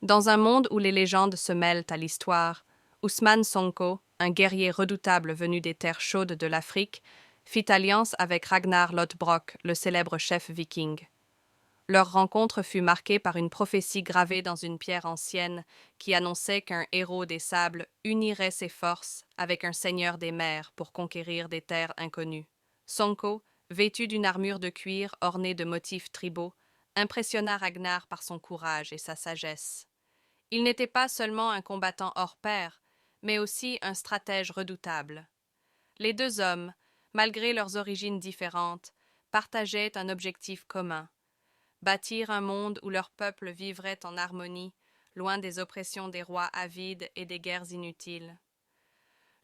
Dans un monde où les légendes se mêlent à l'histoire, Ousmane Sonko, un guerrier redoutable venu des terres chaudes de l'Afrique, fit alliance avec Ragnar Lothbrok, le célèbre chef viking. Leur rencontre fut marquée par une prophétie gravée dans une pierre ancienne qui annonçait qu'un héros des sables unirait ses forces avec un seigneur des mers pour conquérir des terres inconnues. Sonko, vêtu d'une armure de cuir ornée de motifs tribaux, impressionna Ragnar par son courage et sa sagesse. Il n'était pas seulement un combattant hors pair, mais aussi un stratège redoutable. Les deux hommes, malgré leurs origines différentes, partageaient un objectif commun: bâtir un monde où leur peuple vivrait en harmonie, loin des oppressions des rois avides et des guerres inutiles.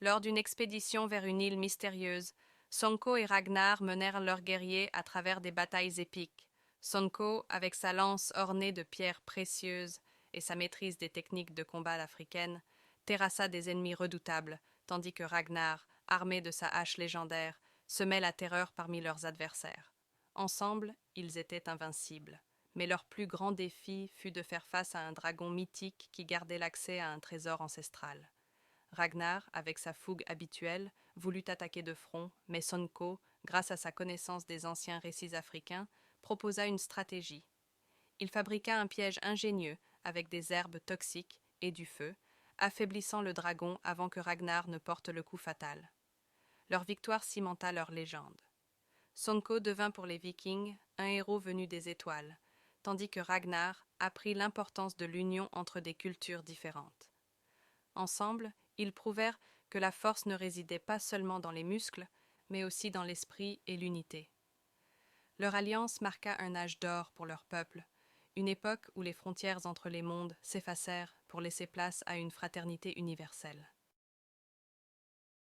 Lors d'une expédition vers une île mystérieuse, Sonko et Ragnar menèrent leurs guerriers à travers des batailles épiques. Sonko, avec sa lance ornée de pierres précieuses et sa maîtrise des techniques de combat africaines, terrassa des ennemis redoutables, tandis que Ragnar, armé de sa hache légendaire, semait la terreur parmi leurs adversaires. Ensemble, ils étaient invincibles. Mais leur plus grand défi fut de faire face à un dragon mythique qui gardait l'accès à un trésor ancestral. Ragnar, avec sa fougue habituelle, voulut attaquer de front, mais Sonko, grâce à sa connaissance des anciens récits africains, proposa une stratégie. Il fabriqua un piège ingénieux avec des herbes toxiques et du feu, affaiblissant le dragon avant que Ragnar ne porte le coup fatal. Leur victoire cimenta leur légende. Sonko devint pour les Vikings un héros venu des étoiles, tandis que Ragnar apprit l'importance de l'union entre des cultures différentes. Ensemble, ils prouvèrent que la force ne résidait pas seulement dans les muscles, mais aussi dans l'esprit et l'unité. Leur alliance marqua un âge d'or pour leur peuple, une époque où les frontières entre les mondes s'effacèrent pour laisser place à une fraternité universelle.